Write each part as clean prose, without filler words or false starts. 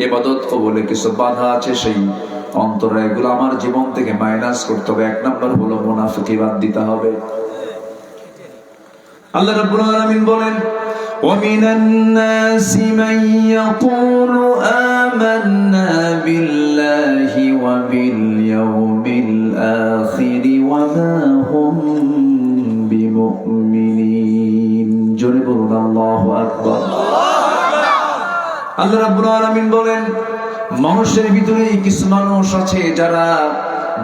ইবাদত কবুলে কিছু বাধা আছে, সেই অন্তরে এগুলো আমার জীবন থেকে মাইনাস করতে হবে। এক নম্বর হলো মুনাফিকি বাদ দিতে হবে। আল্লাহ রাব্বুল আলামিন বলেন, وَمِنَ النَّاسِ مَن يَقُولُ آمَنَّا بِاللَّهِ وَبِالْيَوْمِ الْآخِرِ وَمَا هُمْ بِمُؤْمِنِينَ। জোরে বলুন আল্লাহু আকবার। আল্লাহ রাব্বুল আলামিন বলেন, মানুষের ভিতরে কিছু মানুষ আছে যারা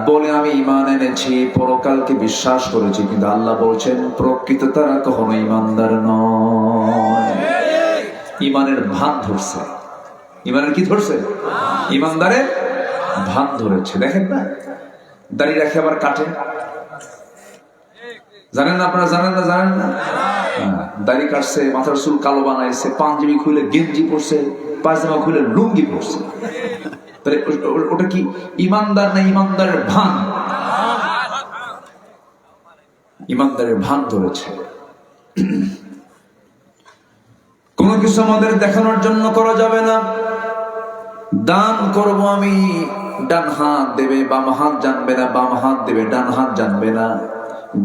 বলে আমি ঈমান এনেছি, পরকালকে বিশ্বাস করেছি, কিন্তু আল্লাহ বলছেন প্রকৃত তারা কখনো ঈমানদার নয়। ঈমানের ভান ধরছে। ঈমানের কি ধরছে? ঈমানদারের ভান ধরেছে। দেখেন না, দাড়ি রাখে আবার কাটে, জানেন না আপনারা? জানেন না? জানেন না? দাড়ি কাটছে, মাথার চুল কালো বানাইছে, পাঞ্জাবি খুলে গেঞ্জি পরছে, পায়জামা খুলে লুঙ্গি পরছে। ওটা কি ঈমানদার না ঈমানদারের ভান? ঈমানদারের ভান ধরেছে। কোন কিছু আমাদের দেখানোর জন্য করা যাবে না। দান করব আমি, ডান হাত দেবে বাম হাত জানবে না, বাম হাত দেবে ডান হাত জানবে না।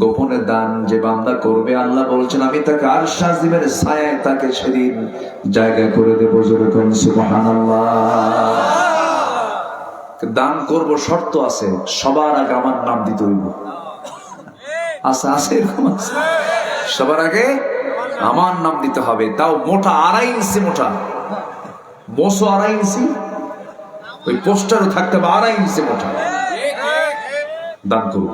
গোপনে দান যে বান্দা করবে, আল্লাহ বলছেন আমি তাকে আরশ আজিমের ছায়ায় তাকে সেদিন জায়গা করে দেব। জোরে বলুন সুবহানাল্লাহ। দান করব, শর্ত আছে, সবার আগে আমার নাম দিতে হইব। আছে আছে এরকম আছে, সবার আগে আমার নাম দিতে হবে। তাও মোটা 2.5 ইঞ্চি মোটা, বসো 2.5 ইঞ্চি, ওই পোস্টারও থাকতে হবে 2.5 ইঞ্চি মোটা। দান করব।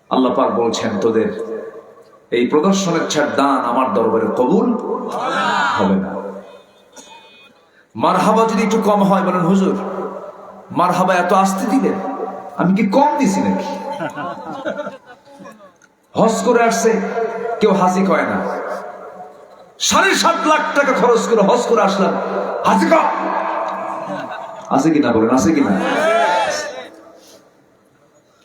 আল্লাহ পাক বলছেন তোদের এই প্রদর্শনের ছাড় দান আমার দরবারে কবুল হবে না। মারহাবা যদি একটু কম হয়, বলেন হুজুর মারহাবা এত আস্তে দিলেন, আমি কি কম দিছি নাকি? হজ করে আসছে কেউ হাজি কয় না, 7.5 লাখ টাকা খরচ করে হজ করে আসলাম, হাজি কম আছে কিনা? বলেন আছে কিনা?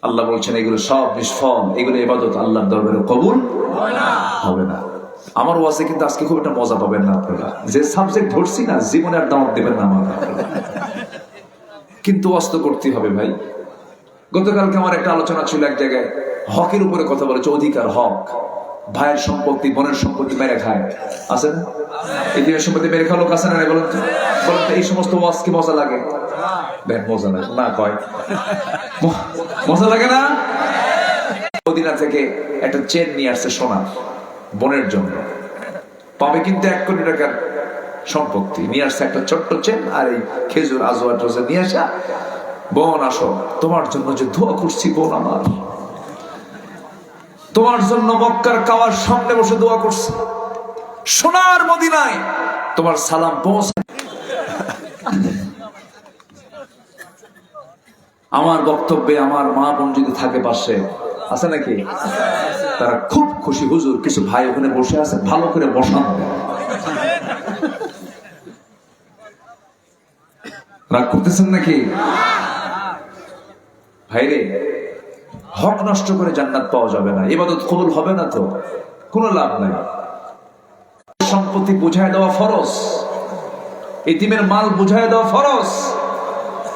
আল্লাহ বলছেন এগুলো সব নিষ্ফল, এগুলো ইবাদত আল্লাহর দরবারে কবুল হবে না। আমার ওয়াজে কিন্তু আজকে খুব একটা মজা পাবেন না আপনারা। যে সাবজেক্ট ধরছি না, জীবনে আর দাওয়াত দেবেন না আমার, কিন্তু ওয়াজ তো করতেই হবে ভাই। গতকালকে আমার একটা আলোচনা ছিল এক জায়গায়, হকের উপরে কথা বলেছে, অধিকার, হক। ভাইয়ের সম্পত্তি, বোনের সম্পত্তি মেরে খায়, আছে না? এদিনের সম্পত্তি মেরে খাওয়া লোক আছে না? বলেন তো, বলেন তো, এই সমস্ত ওয়াজ কি মজা লাগে? দেখ মজা লাগে না, কয় মজা লাগে না? মদিনা থেকে একটা চেন নিয়ে আসছে সোনার, বোনের জন্য। পাবে কিন্তু 1 কোটি টাকার সম্পত্তি নিয়ে আসছে, একটা ছোট্ট চেন আর এই খেজুর আজওয়া টজা নিয়ে আসা। বোন আসো, তোমার জন্য যে দোয়া করছি বোন আমার, তোমার জন্য মক্কার কাবার সামনে বসে দোয়া করছি, সোনার মদিনায় তোমার সালাম পৌঁছে। আমার বক্তব্যে আমার মা বোন যদি থাকে পাশে, আছে নাকি? তারা খুব খুশি, হুজুর কিছু ভাই ওখানে বসে আছে, ভালো করে বসান। রাগ করতেছেন নাকি ভাইরে? হক নষ্ট করে জান্নাত পাওয়া যাবে না, ইবাদত কবুল হবে না, তো কোনো লাভ নাই। সম্পত্তি বুঝায় দেওয়া ফরজ, এতিমের মাল বুঝায় দেওয়া ফরজ,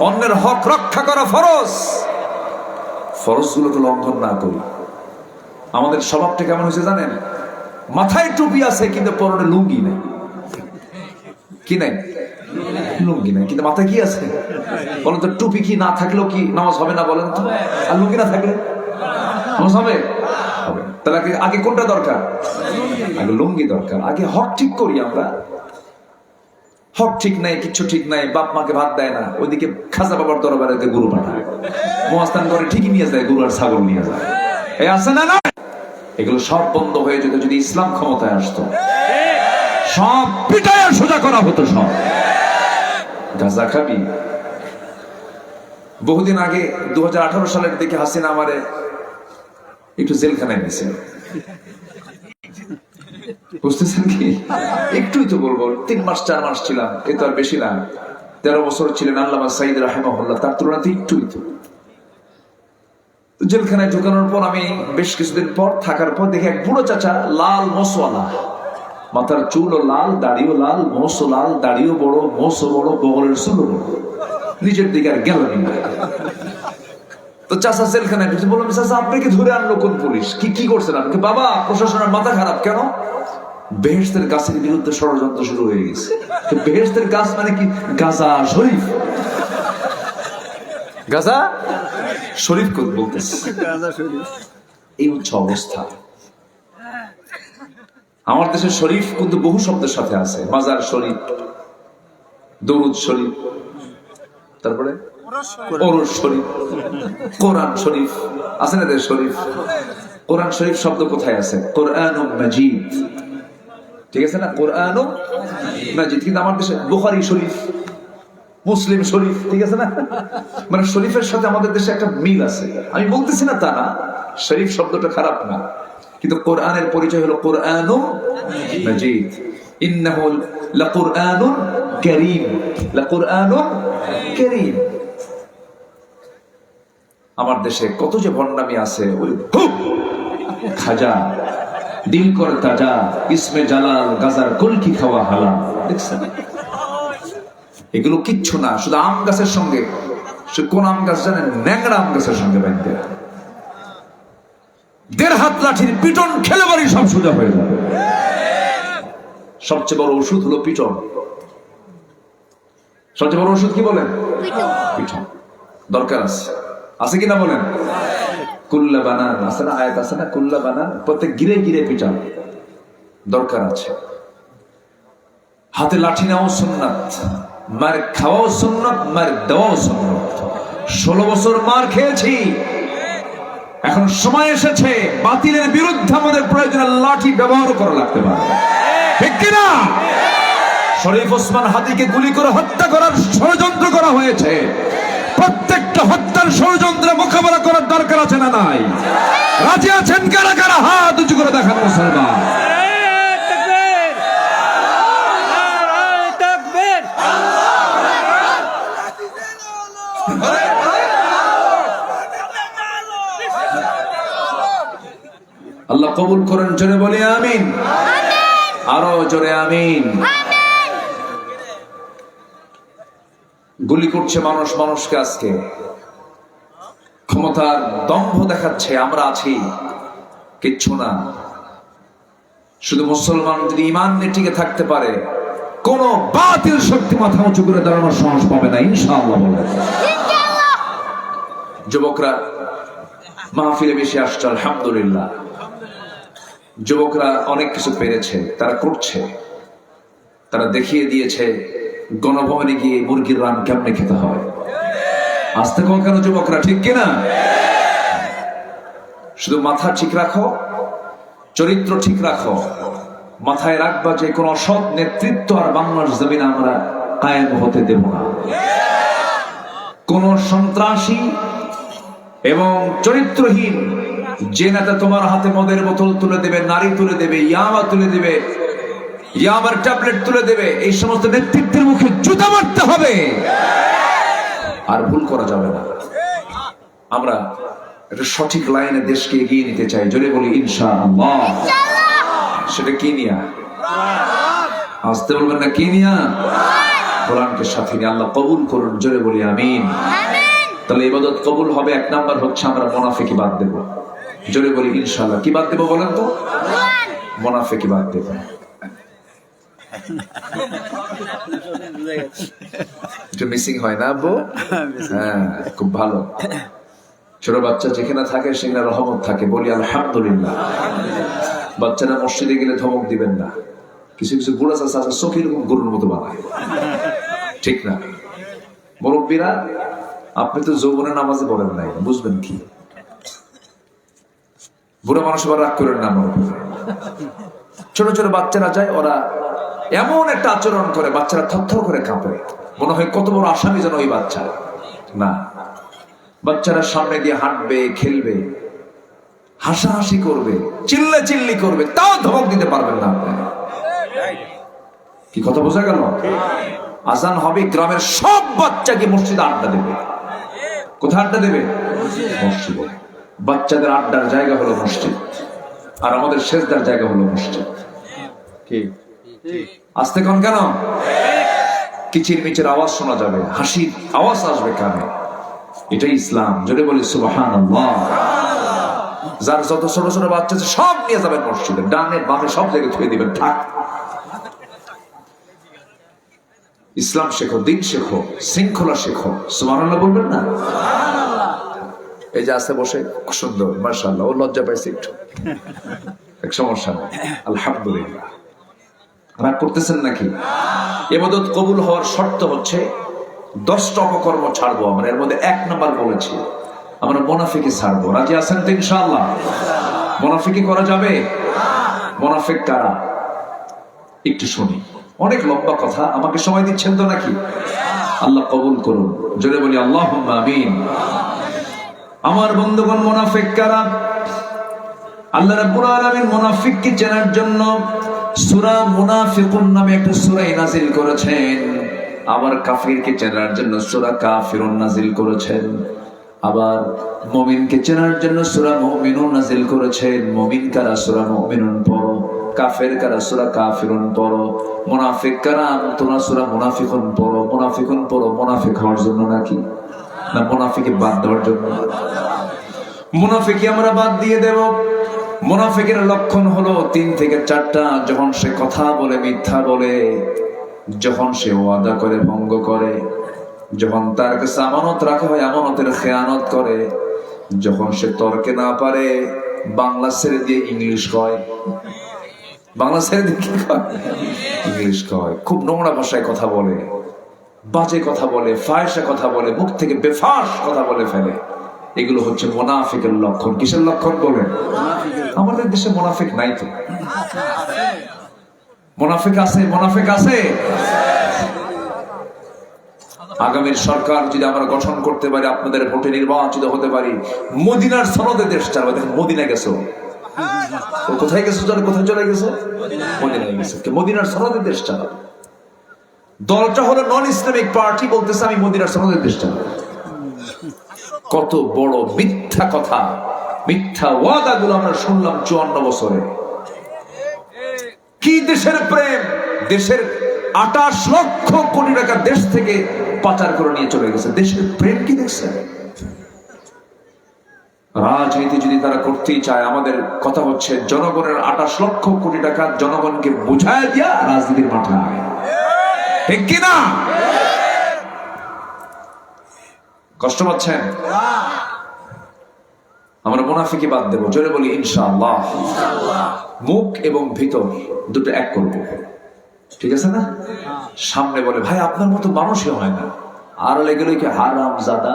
অন্যের হক রক্ষা করা ফরজ। ফরজগুলোকে লঙ্ঘন না করি। আমাদের স্বভাবটা কেমন হয়েছে জানেন? মাথায় টুপি আছে কিন্তু পরনে লুঙ্গি নেই। কি নাই? লুঙ্গি নাই, কিন্তু মাথায় কি আছে বলেন তো? টুপি কি না থাকলেও কি নামাজ হবে না বলেন তো? আর লুঙ্গি না থাকলে নামাজ হবে? হবে। তাহলে আগে কোনটা দরকার? আগে লুঙ্গি দরকার। আগে হক ঠিক করি আমরা। হক ঠিক নাই, কিচ্ছু ঠিক নাই, বাপ মাকে ভাত দেয় না, ওইদিকে খাজা বাবার দরবারে গরু পাঠায়, মহাস্থান করে ঠিকই নিয়ে যায়, গরু আর ছাগল নিয়ে যায়, এই আছে না? না, এগুলো সব বন্ধ হয়ে যেত যদি ইসলাম ক্ষমতায় আসতো। সব পিটায় সোজা করা হতো। সব গাঁজা খাবি। বহুদিন আগে 2018 সালের দিকে হাসিনা আমারে একটু জেলখানায় নিয়েছিল, বুঝতেছেন কি? একটুই তো বলবো, 3 মাস 4 মাস ছিলাম, এ তো আর বেশি না। 13 বছর ছিলেন আল্লামা সাঈদ রাহিমাহুল্লাহ, তার তুলনাতে একটুই তো। জেলখানায় ঢুকানোর পর আমি বেশ কিছুদিন পর থাকার পর দেখি এক বুড়ো চাচা, লাল মোসওয়ালা, মাথার চুলও লাল, দাড়িও লাল, মোষও লাল, দাড়িও বড়, মোষও বড়, বগলের চুলও বড়, নিজের দিকে আর গেল না। তো চাচা জেলখানায় ঢুকছে, বললাম চাচা আপনাকে ধরে আনলো কোন পুলিশ, কি করছেন আপনি? বাবা প্রশাসনের মাথা খারাপ। কেন? বেহেশতের গাছের বিরুদ্ধে ষড়যন্ত্র শুরু হয়ে গেছে। বেহেশতের গাছ মানে কি? গাজা শরীফ। গাজা শরীফ বলতেছে, এই হচ্ছে অবস্থা। আমার দেশের শরীফ কিন্তু বহু শব্দের সাথে আছে। মাজার শরীফ, দরুদ শরীফ, তারপরে ওরস শরীফ, কোরআন শরীফ আছে না? শরীফ, কোরআন শরীফ শব্দ কোথায় আছে? কোরআনুম মাজিদ, ঠিক আছে না? কোরআনুম মাজিদ। কিন্তু আমার দেশে বুখারী শরীফ, মুসলিম শরীফ, ঠিক আছে না? মানে শরীফের সাথে আমাদের দেশে একটা মিল আছে। আমি বলতেছি না তা না, শরীফ শব্দটা খারাপ না, কিন্তু কোরআনের পরিচয় হলো কোরআনুম মাজিদ। ইন্নাহু লাকুরআনুন কারীম, লাকুরআনুন কারীম। আমার দেশে কত যে ভণ্ডামি আছে, ওই খাজা, দিল কর তাজা, ইসমে জালাল, গাজার কলকি খাওয়া হালাল, দেখছেন? এগুলো কিচ্ছু না, শুধু আম গাছের সঙ্গে, সে কোন আম গাছ জানেন? ন্যাংরা আম গাছের সঙ্গে বাঁধতে 1.5 হাত লাঠির পিটন খেলে বাড়ি সব সোজা হয়ে যাবে। সবচেয়ে বড় ওষুধ হলো পিটন। সবচেয়ে বড় ওষুধ কি বলেন? পিটন। দরকার আছে কিনা বলেন? কুল্লা বানান আছে না, আয়াত আছে না? কুল্লা বানান, প্রত্যেক গিরে গিরে পিটান দরকার আছে। হাতে লাঠি নেওয়াও সুন্নাত, মার খাওয়াও সুন্নাত, মার দেওয়াও সুন্নাত। 16 বছর মার খেয়েছি, এখন সময় এসেছে বাতিলের বিরুদ্ধে আমাদের প্রয়োজনে লাঠি ব্যবহার করা লাগতে পারে, ঠিক কিনা? শরীফ ওসমান হাদিকে গুলি করে হত্যা করার ষড়যন্ত্র করা হয়েছে। প্রত্যেকটা হত্যার ষড়যন্ত্রে মোকাবেলা করার দরকার আছে না নাই? রাজি আছেন কারা কারা? হাত উঁচু করে দেখান মুসলমান। আল্লাহ কবুল করেন, জোরে বলি আমিন। আরো জোরে আমিন। গুলি করছে মানুষ মানুষকে, আজকে ক্ষমতার দম্ভ দেখাচ্ছে আমরা আছি, কিচ্ছু না। শুধু মুসলমান যদি ঈমান নিয়ে টিকে থাকতে পারে, কোন বাতিল শক্তি মাথা উঁচু করে দাঁড়ানোর সাহস পাবে না, ইনশাআল্লাহ বলে। যুবকরা মাহফিলে বেশি আসছে, আলহামদুলিল্লাহ। যুবকরা অনেক কিছু পেরেছে, তারা করছে, তারা দেখিয়ে দিয়েছে গণভবনে গিয়ে মুরগির রান কেমনে খেতে হয়। আসতে কম কেন যুবকরা, ঠিক কিনা? শুধু মাথা ঠিক রাখো, চরিত্র ঠিক রাখো, মাথায় রাখবা যে কোন অসৎ নেতৃত্ব আর বাংলার জমিনে আমরা কায়েম হতে দেব না। কোন সন্ত্রাসী এবং চরিত্রহীন যে নেতা তোমার হাতে মদের বোতল তুলে দেবে, নারী তুলে দেবে, ইয়াবা তুলে দেবে, ইয়াবার ট্যাবলেট তুলে দেবে, এই সমস্ত নেতৃত্বের মুখে জুতা মারতে হবে, আর ভুল করা যাবে না। আমরা একটা সঠিক লাইনে দেশকে এগিয়ে নিতে চাই, জোরে বলি ইনশাআল্লাহ। সেটা কি নিয়া? আসতে বলবেন না, কি নিয়া? কোরআনকে সাথে নিয়ে। আল্লাহ কবুল করুন, জোরে বলি আমিন। তাহলে ইবাদত কবুল হবে, 1 নাম্বার হচ্ছে আমরা মুনাফিকি বাদ দেব, জোরে বলি ইনশাআল্লাহ। কি বাদ দেব বলেন তো? মুনাফিকি বাদ দেব। একটু মিসিং হয় না আব্বু? হ্যাঁ, খুব ভালো। ছোট বাচ্চা যেখানে থাকে সেখানে রহমত থাকে, বলি আলহামদুলিল্লাহ। বাচ্চারা মসজিদে গেলে ধমক দিবেন না। কিছু কিছু বুড়া চাচা আছে চোখের গরুর মতো বানায়, ঠিক না? মুরব্বীরা, আপনি তো যৌবনে নামাজে পড়েন নাই, বুঝবেন কি? বুড়া মানুষ আবার রাগ করেন না। ছোট ছোট বাচ্চারা যায়, ওরা এমন একটা আচরণ করে, বাচ্চারা থরথর করে কাঁপে, মনে হয় কত বড় আসামি যেন ওই বাচ্চা না। বাচ্চারা সামনে দিয়ে হাঁটবে, খেলবে, হাসাহাসি করবে, চিল্লা চিল্লি করবে, তাও ধমক দিতে পারবেন না আপনি। কি কথা বোঝা গেল? আজান হবে, গ্রামের সব বাচ্চাকে মসজিদে আড্ডা দেবে। কোথায় আড্ডা দেবে? মসজিদে। বাচ্চাদের আড্ডার জায়গা হলো মসজিদ, আর আমাদের সেজদার জায়গা হলো মসজিদ। কি আস্তে কোন কেন? কিচির মিচির আওয়াজ শোনা যাবে, হাসির আওয়াজ আসবে কানে। এটাই ইসলাম। যদি বলি সুবহানাল্লাহ। যার যত ছোট ছোট বাচ্চা আছে সব নিয়ে যাবেন মসজিদে, ডানে বামে সব জায়গায় থুয়ে দিবেন, থাক। ইসলাম শেখো, দিন শেখো, শৃঙ্খলা শেখো। সুবহানাল্লাহ বলবেন না? এই যে আছে বসে সুন্দর, মাশাআল্লাহ। ও লজ্জা পাইছে একটু, এক সমস্যা নেই, আলহামদুলিল্লাহ। রাগ করতেছেন নাকি? ইবাদত কবুল হওয়ার শর্ত হচ্ছে 10টা অপকর্ম ছাড়বো আমরা। এর মধ্যে 1 নাম্বার বলেছি, আমরা মুনাফিকি ছাড়বো। রাজি আছেন তো ইনশাআল্লাহ? মুনাফিকি করা যাবে? মুনাফিক কারা একটু শুনি। অনেক লম্বা কথা, আমাকে সময় দিচ্ছেন তো নাকি? আল্লাহ কবুল করুন, জোরে বলি আল্লাহুম্মা আমিন। আমার বন্ধুগণ, মুনাফিক কারা? আল্লাহ রাব্বুল আলামিন মুনাফিককে চেনার জন্য সূরা মুনাফিকুন নামে একটা সূরা নাযিল করেছেন। আবার কাফিরকে চেনার জন্য সূরা কাফিরুন নাযিল করেছেন। আবার মুমিনকে চেনার জন্য সূরা মুমিনুন নাযিল করেছেন। মুমিন কারা? সূরা মুমিনুন পড়ো। কাফের কারা? সূরা কাফিরুন পড়ো। মুনাফিক কারা? তোমরা সূরা মুনাফিকুন পড়ো। মুনাফিকুন পড়ো মুনাফিক হওয়ার জন্য নাকি? না মুনাফিকে বাদ দেওয়ার জন্য? মুনাফিকি আমরা বাদ দিয়ে দেব। মুনাফিকের লক্ষণ হলো 3 থেকে 4টা। যখন সে কথা বলে মিথ্যা বলে, যখন সে ওয়াদা করে ভঙ্গ করে, যখন তার কাছে আমানত রাখা হয় আমানতের খেয়ানত করে, যখন সে তর্কে না পারে বাংলা ছেড়ে দিয়ে ইংলিশ কয়। বাংলা ছেড়ে দিয়ে কি কয়? ইংলিশ কয়। খুব নোংরা ভাষায় কথা বলে, বাজে কথা বলে, ফাহিশা কথা বলে, মুখ থেকে বেফাস কথা বলে ফেলে। এগুলো হচ্ছে মুনাফিকের লক্ষণ। কিসের লক্ষণ বলেন? আমাদের দেশে মুনাফিক নাই তো? মুনাফিক আছে? মুনাফিক আছে? আগামীর সরকার যদি আমরা গঠন করতে পারি, আপনাদের ভোটে নির্বাচিত হতে পারি, মদিনার সনদে দেশ চালাবো। দেখেন মদিনা গেছো, ও কোথায় গেছো? কোথায় চলে গেছো? মদিনায় গেছে। মদিনার সনদে দেশ চালাবো। দলটা হলো নন ইসলামিক পার্টি, বলতেছে আমি মদিনার সনদে দেশ চালাবো। কত বড় মিথ্যা কথা, মিথ্যা ওয়াদা গুলো আমরা শুনলাম 54 বছরে। কি দেশের প্রেম! দেশের 28 লক্ষ কোটি টাকা দেশ থেকে পাচার করে নিয়ে চলে গেছে। দেশের প্রেম কি দেখছেন? রাজনীতি যদি তারা করতেই চায়, আমাদের কথা হচ্ছে জনগণের 28 লক্ষ কোটি টাকা জনগণকে বুঝায় দিয়া রাজনীতির মাঠে আয়, ঠিক কিনা? কষ্ট পাচ্ছেন? আমরা মুনাফিকি বাদ দেব। জোরে বলি ইনশাআল্লাহ। মুখ এবং ভিতর দুটো এক করব, ঠিক আছে না? সামনে বলে ভাই আপনার মতো মানুষই হয় না, আর লেগে কি হারামজাদা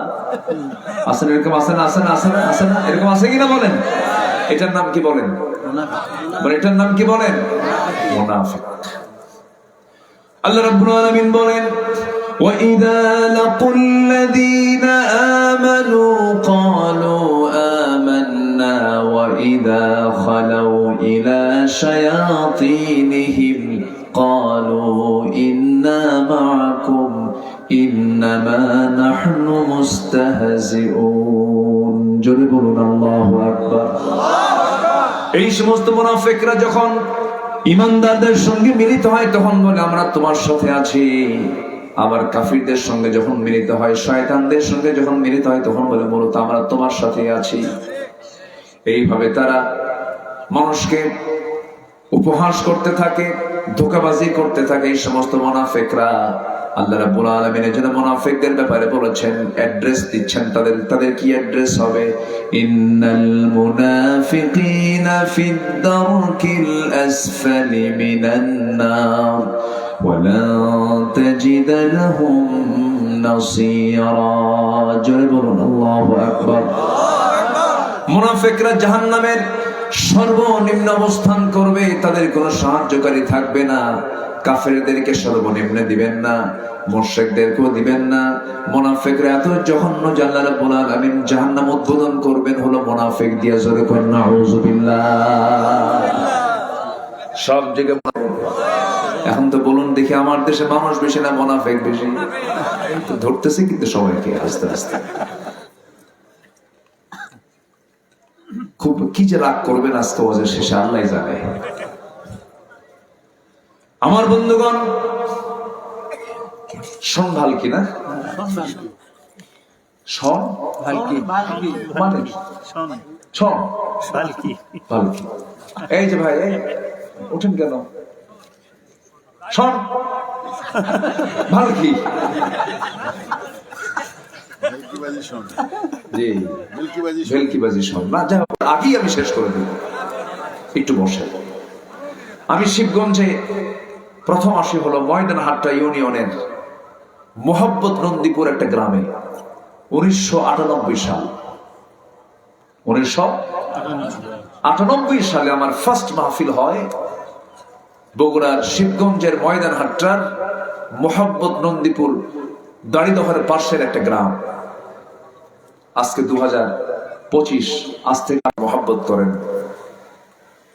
আছেন, এরকম আছেন, আছেন, আছেন, আছেন না? এরকম আছে কিনা বলেন? এটার নাম কি বলেন? এটার নাম কি বলেন? মুনাফিক। আল্লাহ রাব্বুল আলামিন বলেন, وَإِذَا لَقُوا الَّذِينَ آمَنُوا قَالُوا آمَنَّا وَإِذَا خَلَوْا إِلَى شَيَاطِينِهِمْ قَالُوا إِنَّا مَعَكُمْ إِنَّمَا نَحْنُ مُسْتَهْزِئُونَ। জোরে বলুন আল্লাহু আকবার। এই সমস্ত মুনাফিকরা যখন ঈমানদারদের সঙ্গে মিলিত হয় তখন বলে আমরা তোমার সাথে আছি। আবার কাফিরদের সঙ্গে যখন মিলিত হয়, শয়তানদের সঙ্গে যখন মিলিত হয় তখন বলে মূলত আমরা তোমার সাথে আছি। এইভাবে তারা মানুষকে উপহাস করতে থাকে, ধোঁকাবাজি করতে থাকে এই সমস্ত মুনাফিকরা। আল্লাহ রাব্বুল আলামিন এর জন্য মুনাফিকদের ব্যাপারে বলেছেন, অ্যাড্রেস দিচ্ছেন তাদের কি অ্যাড্রেস হবে? ইন্নাল মুনাফিকিনা ফিদ দারকিল আসফালি মিনান নার ওয়ালান তাজিদ লাহুম নাসীরা। জোরে বলুন আল্লাহু আকবার। মুনাফিকরা জাহান্নামের সর্বনিম্ন অবস্থান করবে, তাদের কোনো সাহায্যকারী থাকবে না। কাফেরদেরকে সর্বনিম্নে দিবেন না, মুশরিকদেরকেও দিবেন না। মুনাফিকরা এত জঘন্য যে আল্লাহ রাব্বুল আলামিন জাহান্নাম উদ্বোধন করবেন হলো মুনাফিক দিয়া। জোরে কর নাউযুবিল্লাহ। সব জায়গায় এখন তো বলুন দেখি, আমার দেশে মানুষ বেশি না মুনাফিক বেশি? তো ধরতেছে কিন্তু সবাইকে আস্তে আস্তে। খুব কি যে রাগ করবেন আজকে ওয়াজের শেষে আল্লাহই জানে। আমার বন্ধুগণ, শোন ভালকি না, শোন ভালকি মানে শোন ভালকি। এই যে ভাই, এই উঠেন কেন? শোন ভালকি, ভেলকিবাজি শোন না। যাই হোক, আগেই আমি শেষ করে দেব, একটু বসে। আমি শিবগঞ্জে প্রথম আসি হলো ময়দানহাট্টা ইউনিয়নের মোহাব্বত নন্দীপুর একটা গ্রামে। 1998 সাল, 1998 সালে আমার ফার্স্ট মাহফিল হয় বগুড়ার শিবগঞ্জের ময়দানহাট্টার মোহাব্বত নন্দীপুর দাড়িদহের পাশের একটা গ্রাম। আজকে 2025, আজ থেকে মোহাব্বত করেন।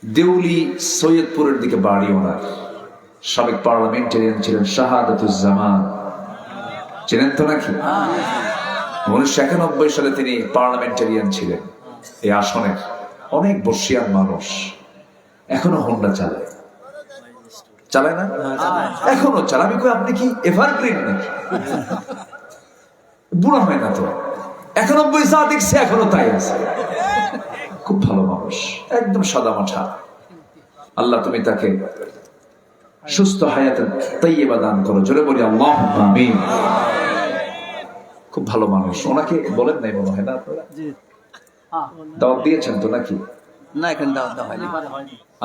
দেউলি সৈয়দপুরের দিকে বাড়ি ওনার। সাবেক পার্লামেন্টারিয়ান ছিলেন শাহাদাতুজ্জামান, চেনেন তো নাকি? 1991 সালে তিনি পার্লামেন্টারিয়ান ছিলেন এই আসনের। অনেক বর্ষিয়ান মানুষ, এখনো হোন্ডা চালায়, চালায় না? এখনো চালায়। আমি কই, আপনি কি এভারগ্রিন নাকি? বুড়া হয় না তো? 91 যা দেখছে এখনো তাই আছে। খুব ভালো মানুষ, একদম সাদা মাঠা। আল্লাহ তুমি তাকে সুস্থ হায়াতে তাইয়্যিবা দান করো, জোরে বলি আল্লাহুম্মা আমিন। খুব ভালো মানুষ। ওনাকে বলেন নাই মনে হয় না আপনারা? দাওয়াত দিয়েছেন তো নাকি? না, এখন দাওয়াত হয়নি।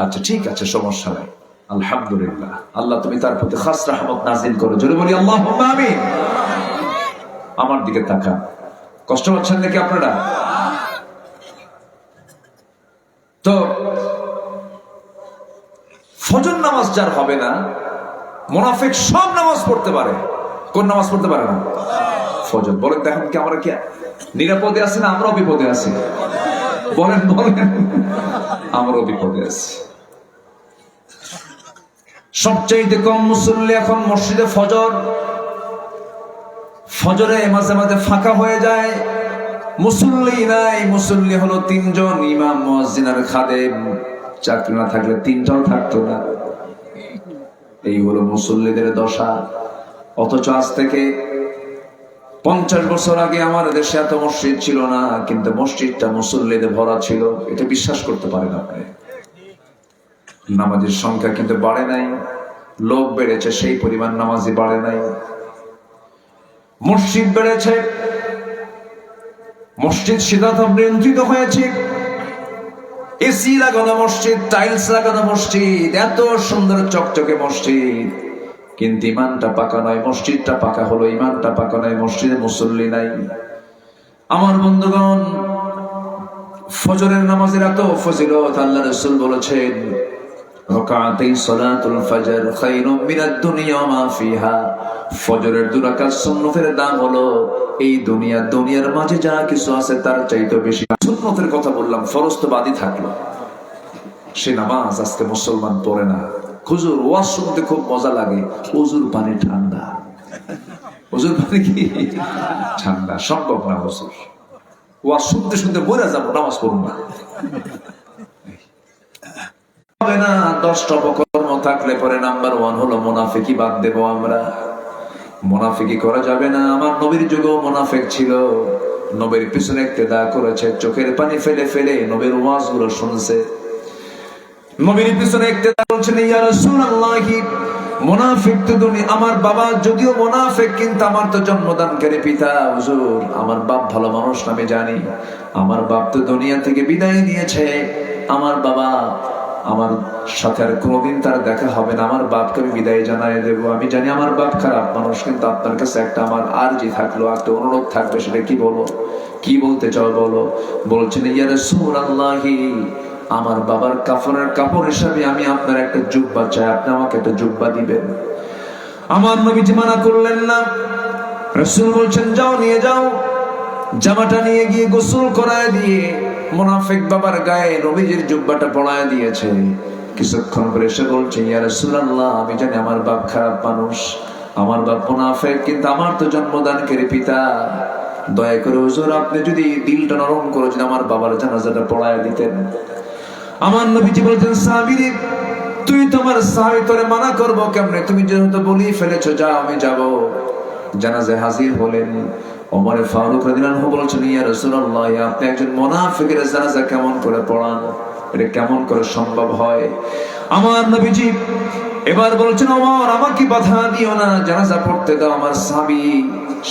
আচ্ছা ঠিক আছে, সমস্যা নাই। আলহামদুলিল্লাহ, আল্লাহ তুমি তার প্রতি খাস রহমত নাযিল করো, জোরে বলি আল্লাহুম্মা আমিন। আমার দিকে তাকান, কষ্ট হচ্ছেন নাকি আপনারা? তো ফজর নামাজ যার হবে না, মুনাফিক সব নামাজ পড়তে পারে। কোন নামাজ পড়তে পারে না? ফজর। বলেন দেখেন কি আমরা কি নিরাপদে আছি না আমরাও বিপদে আছি? বলেন বলেন, আমরাও বিপদে আছি। সবচাইতে কম মুসল্লি এখন মসজিদে ফজর। ফজরে মাঝে মাঝে ফাঁকা হয়ে যায়, মুসল্লি নাই। মুসল্লি হলো 3 জন, ইমাম, মুয়াজ্জিন আর খাদেম। চাকরি না থাকলে 3টাও থাকতো না। এই হলো মুসল্লিদের দশা। অথচ আজ থেকে 50 বছর আগে আমার দেশে এত মসজিদ ছিল না, কিন্তু মসজিদটা মুসল্লিদের ভরা ছিল। এটা বিশ্বাস করতে পারেন আপনি? নামাজের সংখ্যা কিন্তু বাড়ে নাই, লোক বেড়েছে, সেই পরিমাণ নামাজি বাড়ে নাই। মসজিদ বেড়েছে, মসজিদ শীতাতপ নিয়ন্ত্রিত হয়েছে, এসি লাগানো মসজিদ, টাইলস লাগানো মসজিদ, এত সুন্দর চকচকে মসজিদ, কিন্তু ইমানটা পাকা নয়। মসজিদটা পাকা হলো, ইমানটা পাকা নয়, মসজিদে মুসল্লি নাই। আমার বন্ধুগণ, ফজরের নামাজের এত ফজিলত, আল্লাহ রাসূল বলেছেন রাকাতাই সালাতুল ফজর খায়রুম মিনাদ দুনিয়া ওয়া মা ফিহা। ফজরের 2 রাকাত সুন্নতের দাম হলো এই দুনিয়ার মাঝে যা কিছু আছে তার চাইতে বেশি। সুন্নতের কথা বললাম, ফরজ তো বাদই থাকলো। সে নামাজ আজকে মুসলমান পড়ে না। হুজুর ওয়াজ শুনতে খুব মজা লাগে, হুজুর পানি ঠান্ডা। হুজুর পানি কি ঠান্ডা? সম্ভব না হুজুর, ওয়াজ শুনতে শুনতে মরে যাবো, নামাজ পড়ুন না। হবে না। 10টা অপকর্ম থাকলে পরে নাম্বার 1 হলো মুনাফিকি। বাদ দেব আমরা? মুনাফিকি করা যাবে না। আমার নবীর যুগেও মুনাফিক ছিল, নবীর পিছনে ইক্তেদা করেছে, চোখের পানি ফেলে ফেলে নবীর ওয়াজগুলো শুনছে, নবীর পিছনে ইক্তেদা করছেন। ইয়া রাসূলুল্লাহি, মুনাফিক তো আমার বাবা যদিও মুনাফিক, কিন্তু আমার তো জন্মদানকারী পিতা। হুজুর, আমার বাপ ভালো মানুষ না আমি জানি। আমার বাপ তো দুনিয়া থেকে বিদায় নিয়েছে। আমার বাবা, আমার সাথে আর কোনোদিন তার দেখা হবে না। আমার বাপকে আমি বিদায় জানাই দেবো। আমি জানি আমার বাপ খারাপ মানুষ, কিন্তু আপনার কাছে একটা আমার আরজি থাকলো, একটা অনুরোধ থাকবে। সেটা কি বলো? কি বলতে চাও বলো? বলছেন ইয়া রাসূলুল্লাহি, আমার বাবার কাফনের কাপড় হিসাবে আমি আপনার একটা জুব্বা চাই, আপনি আমাকে একটা জুব্বা দিবেন। আমার নবীজি মানা করলেন না। রাসূল বলছেন যাও, নিয়ে যাও। জামাটা নিয়ে গিয়ে গোসল করায় দিয়ে মুনাফিক বাবার গায়ে নবীজির জুব্বাটা পরায় দিয়েছে। কিছুক্ষণ পরে এসে বলছে ইয়া রাসূলুল্লাহ, আমি জানি আমার বাপ খারাপ মানুষ, আমার বাপ মুনাফিক, কিন্তু আমার তো জন্মদানকারী পিতা। দয়া করে হুজুর আপনি যদি দিলটা নরম করে যদি আমার বাবার জানাজাটা পড়ায় দিতেন। আমার নবীজি বলছেন সাহাবীরে, তুই তোমার সাহাবী, তোরে মানা করবো কেমনে? তুমি যেহেতু বলি ফেলেছো, যাও আমি যাব। জানাজায় হাজির হলেন। ওমর ফারুক রাদিয়াল্লাহু আনহু বলছেন, ইয়া রাসূলুল্লাহ, আপনি একজন মুনাফিকের জানাজা কেমন করে পড়ান? এটা কেমন করে সম্ভব হয়? আমার নবীজি এবার বলছেন, ওমর আমাকে বাধা দিও না, জানাজা পড়তে দাও। আমার সাহাবী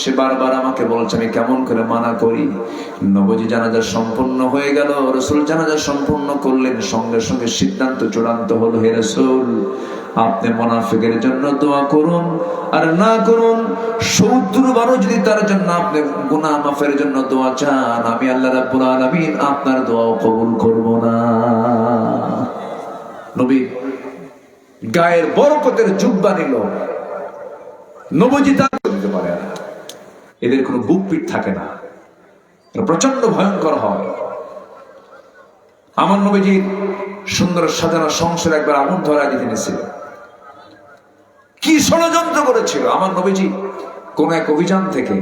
সে বারবার আমাকে বলছে, আমি কেমন করে মানা করি? নবীজি জানাজা সম্পূর্ণ হয়ে গেল, রাসূল জানাজা সম্পূর্ণ করলেন। সঙ্গে সঙ্গে সিদ্ধান্ত চূড়ান্ত হলো, হে রাসূল, আপনি মুনাফিকের জন্য দোয়া করুন, আর না করুন 70 বারও যদি তার জন্য আপনি গুনাহ মাফের জন্য দোয়া চান, আমি আল্লাহ রাব্বুল আলামিন আপনার দোয়াও কবুল করব না। নবী গায়ের বরকতের জুব্বা নিল, নবীজি তা করতে পারে না। এদের কোনো বুক পিঠ থাকে না, প্রচন্ড ভয়ঙ্কর হয়। আমার নবীজির সুন্দর সাজানো সংসার একবার আগুন ধরা দিতে নিয়েছিল। কি ষড়যন্ত্র করেছিল! আমার নবীজি কোন এক অভিযান থেকে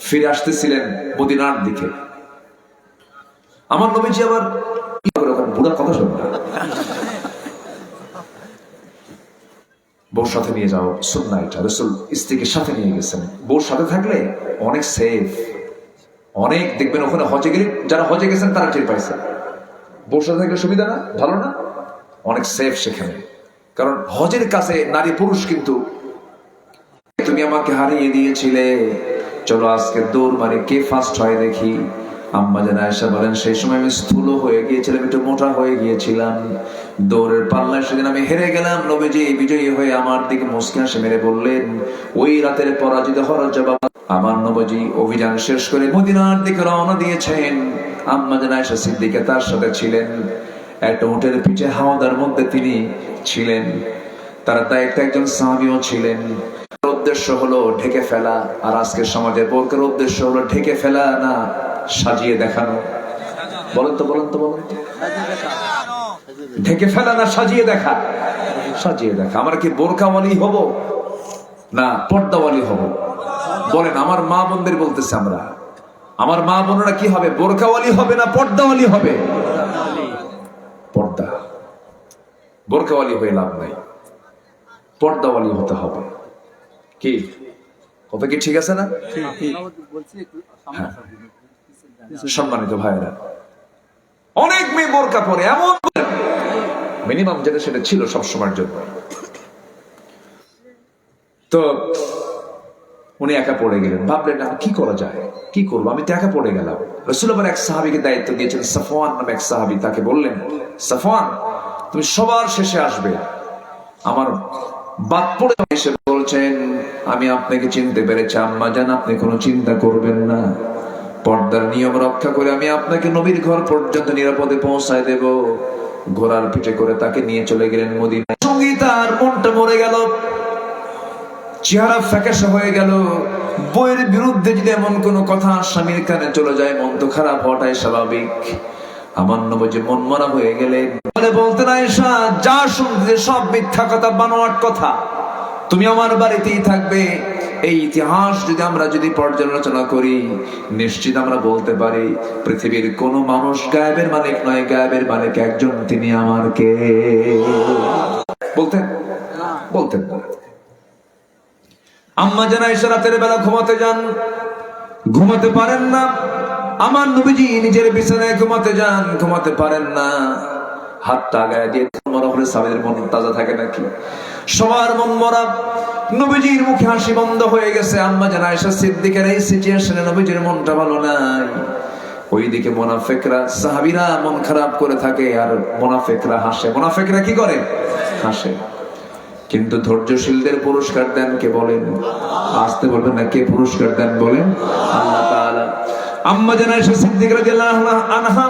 ফিরে আসতেছিলেন মদিনার দিকে। আমার নবীজি আবার বুড়া কথা শুনবে না, বউর সাথে নিয়ে যাও সুন্নাহ, এটা রাসূল স্ত্রীকে সাথে নিয়ে গেছেন। বউর সাথে থাকলে অনেক সেফ, অনেক দেখবেন ওখানে হজে গেলে, যারা হজে গেছেন তারা টের পাইছে, বউর সাথে থাকলে সুবিধা না, ভালো না, অনেক সেফ সেখানে। কারণ হজের কাছে নারী পুরুষ কিন্তু, তুমি আমাকে হারিয়ে দিয়েছিলে, চলো আজকে দৌড় মারি, কে ফার্স্ট হয় দেখি। আম্মা জান আয়েশা বলেন, সেই সময় আমি স্থূল হয়ে গিয়েছিলাম, একটু মোটা হয়ে গিয়েছিলাম, দৌড়ের পাল্লায় সেদিন আমি হেরে গেলাম। নবীজি বিজয়ী হয়ে আমার দিকে মুস্কি হাসি মেরে বললেন, ওই রাতের পরাজিত হওয়ার জবাব। আমার নবীজি অভিযান শেষ করে মদিনার দিকে রওনা দিয়েছেন। আম্মা জান আয়েশা সিদ্দিকা তার সাথে ছিলেন। একটা উটের পিঠে হাওয়াদার মধ্যে তিনি ছিলেন, তার দায়িত্বে একজন সাহাবীও ছিলেন। উদ্দেশ্য হলো ঢেকে ফেলা, আর আজকের সমাজে বোরকার উদ্দেশ্য হলো ঢেকে ফেলা না সাজিয়ে দেখানো। বলেন তো, বলেন তো, বলেন তো, ঢেকে ফেলা না সাজিয়ে দেখা? সাজিয়ে দেখা। আমরা কি বোরকাওয়ালি হব না পর্দাওয়ালি হব? বলেন, আমার মা বোনদের বলতেছে, আমরা, আমার মা বোনেরা কি হবে, বোরকাওয়ালি হবে না পর্দাওয়ালি হবে? পর্দা। বোরকাওয়ালি হয়ে লাভ নাই, পর্দাওয়ালি হতে হবে। কি কথা কি ঠিক আছে না? হ্যাঁ। সম্মানিত ভাইরা, অনেক মেয়ে বোরকা পরে, এমন মিনিমাম যেটা সেটা ছিল সবসময়ের জন্য। তো উনি একা পড়ে গেলেন, ভাবলেন কি করা যায়, কি করবো, আমি তো একা পড়ে গেলাম। রাসূল আবার এক সাহাবীকে দায়িত্ব দিয়েছেন, সাফওয়ান নামে এক সাহাবী, তাকে বললেন, সাফওয়ান তুমি সবার শেষে আসবে। আমার বাদ পড়ে এসে বলছেন, আমি আপনাকে চিনতে পেরেছি আম্মা জান, আপনি কোনো চিন্তা করবেন না, পর্দার নিয়ম রক্ষা করে আমি আপনাকে নবীর ঘর পর্যন্ত নিরাপদে পৌঁছায় দেব। ঘোড়ার পিঠে করে তাকে নিয়ে চলে গেলেন মদিনায়। সঙ্গী তার মনটা মরে গেল, চেহারা ফ্যাকাশে হয়ে গেল। বইয়ের বিরুদ্ধে যদি এমন কোন কথা স্বামীর কানে চলে যায়, মন তো খারাপ হওয়াটাই স্বাভাবিক। আমার নবীজি মন মরা হয়ে গেলেন, বলতেন, আয়েশা যা শুনতে সব মিথ্যা কথা, বানোয়াট কথা, তুমি আমার বাড়িতেই থাকবে। এই ইতিহাস যদি পর্যালোচনা করি, নিশ্চিত আমরা বলতে পারি পৃথিবীর কোন মানুষ গায়েবের মালিক নয়, গায়েবের মালিক একজন, তিনি আমার কে। বলতেন বলতেন না। আম্মা জান আয়েশা রাতের বেলা ঘুমাতে যান, ঘুমাতে পারেন না। আমার নবীজি নিজের বিছানায় ঘুমাতে যান, ঘুমাতে পারেন না। হাতটা গায়ে দিয়ে মনে হলে সাহাবীদের মন তাজা থাকে নাকি? সবার মন মরা। নবীজির মুখে হাসি বন্ধ হয়ে গেছে। আম্মা জান আয়েশা সিদ্দিকার এই সিচুয়েশনে নবীজির মনটা ভালো নাই। ওইদিকে মুনাফিকরা, সাহাবীরা মন খারাপ করে থাকে, আর মুনাফিকরা হাসে। মুনাফিকরা কি করে? হাসে। কিন্তু ধৈর্যশীলদের পুরস্কার দেন কে বলেন? আসতে বলবেন না, কে পুরস্কার দেন বলেন? আল্লাহ তাআলা। আম্মা জান আয়েশা সিদ্দিকা রাদিয়াল্লাহু আনহা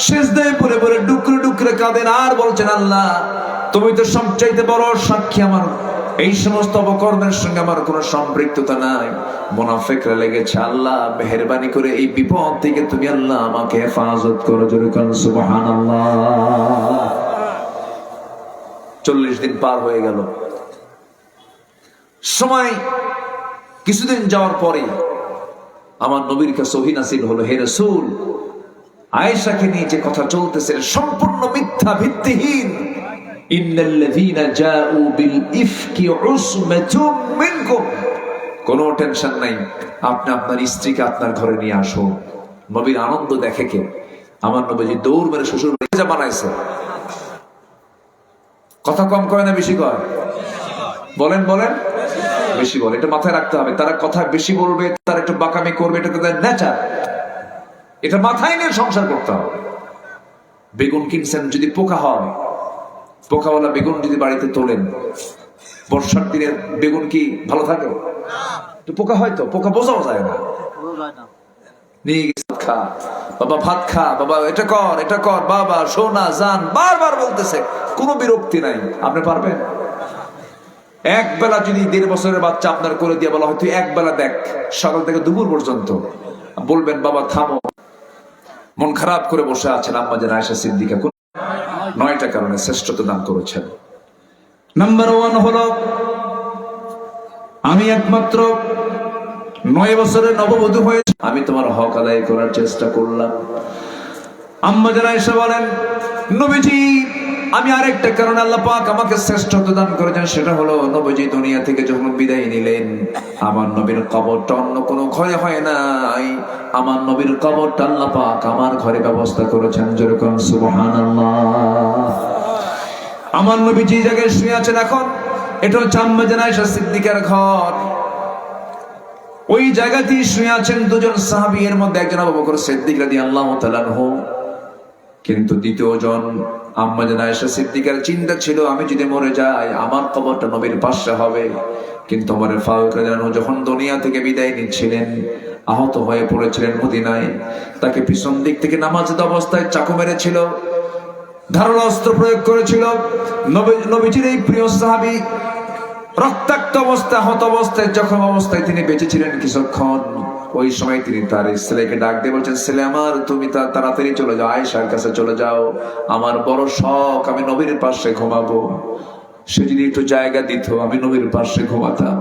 সিজদায় পড়ে পড়ে ডুকরে ডুকরে কাঁদেন, আর বলছেন, আল্লাহ তুমি তো সবচাইতে বড় সাক্ষী, আমার এই সমস্ত অপকর্মের সঙ্গে আমার কোনো সম্পৃক্ততা নাই। মুনাফিকরা লেগেছে, আল্লাহ মেহেরবানি করে এই বিপদ থেকে তুমি আল্লাহ আমাকে হেফাজত করো। জোরে কান সুবহানাল্লাহ। 40 দিন পার হয়ে গেল। সময় কিছুদিন যাওয়ার পরে আমার নবীর কাছে ওহী নাযিল হলো, হে রাসূল, আয়েশাকে নিয়ে যে কথা চলতেছে সম্পূর্ণ মিথ্যা, ভিত্তিহীন। ইন্নাল্লাযীনা জাউ বিল ইফকি উসমাতুম মিনকুম। কোনো টেনশন নাই, আপনি আপনার স্ত্রীকে আপনার ঘরে নিয়ে আসুন। নবীর আনন্দ দেখে কে? আমার নবীজি দৌড় মেরে শ্বশুর বাড়ি বানাইছে। কথা কম কয় না বেশি কয়? বলেন বলেন, বেশি বলে। এটা মাথায় রাখতে হবে। তারা কথা বেশি বলবে, তারা একটু বাকামি করবে, এটা তাদের নেচার। এটা মাথায় নিয়ে সংসার করতে হবে। বেগুন কিনছেন, যদি পোকা হয়, পোকাওয়ালা বেগুন যদি বাড়িতে তোলেন, বর্ষার দিনের বেগুন কি ভালো থাকে? তো পোকা হয়, তো পোকা বোঝাও যায় না। নিয়ে গেছে, খা বাবা, ভাত খা বাবা, এটা কর এটা কর বাবা, সোনা জান, বারবার বলতেছে, কোনো বিরক্তি নাই। আপনি পারবেন? এক বেলা যদি 1.5 বছরের বাচ্চা আপনার করে দিয়ে বলা হয় তুই এক বেলা দেখ, সকাল থেকে দুপুর পর্যন্ত, বলবেন বাবা থামো? মন খারাপ করে বসে আছেন। আম্মা জান আয়েশা সিদ্দিকা 9টা কারণে শ্রেষ্ঠত্ব দান করেছেন। নাম্বার 1 হলো, আমি একমাত্র 9 বছরের নববধূ হয়েছে, আমি তোমার হক আদায় করার চেষ্টা করলাম। আম্মা জান আয়েশা বলেন, নবীজি আমি আরেকটা কারণে আল্লাহ পাক আমাকে শ্রেষ্ঠত্ব দান করেছেন, সেটা হলো নবীজি দুনিয়া থেকে যখন বিদায় নিলেন, আমার নবীর কবরটা অন্য কোনো ঘরে হয় নাই, আমার নবীর কবরটা আল্লাহ পাক আমার ঘরে ব্যবস্থা করেছেন। যেরকম সুবহানাল্লাহ। আমার নবী যে জায়গায় শুয়ে আছেন এখন, এটা হচ্ছে আম্মা জান আয়েশা সিদ্দিকার ঘর। ওই জায়গাতেই শুয়ে আছেন দুজন সাহাবী, এর মধ্যে একজন আবু বকর সিদ্দিক রাদিয়াল্লাহু তাআলা আনহু। কিন্তু দ্বিতীয় জন আম্মা জান আয়েশা সিদ্দিকার চিন্তা ছিল, আমি যদি মরে যাই আমার কবরটা নবীর পাশে হবে। কিন্তু ওমর ফারুক রাদিয়াল্লাহু যখন দুনিয়া থেকে বিদায় নিচ্ছিলেন, আহত হয়ে পড়েছিলেন মদিনায়, তাকে পিছন দিক থেকে নামাজের অবস্থায় চাকু মেরেছিল, ধারালো অস্ত্র প্রয়োগ করেছিল। নবীজির এই প্রিয় সাহাবী রক্তাক্ত অবস্থায়, আহত অবস্থায়, জখম অবস্থায় তিনি বেঁচে ছিলেন কিছুক্ষণ। ওই সময় তিনি তার ছেলেকে ডাক দিয়ে বলছেন, ছেলে আমার, তুমি তাড়াতাড়ি চলে যাও, আয়েশার কাছে চলে যাও, আমার বড় শখ আমি নবীর পাশে ঘুমাবো। সে যদি একটু জায়গা দিত আমি নবীর পাশে ঘুমাতাম।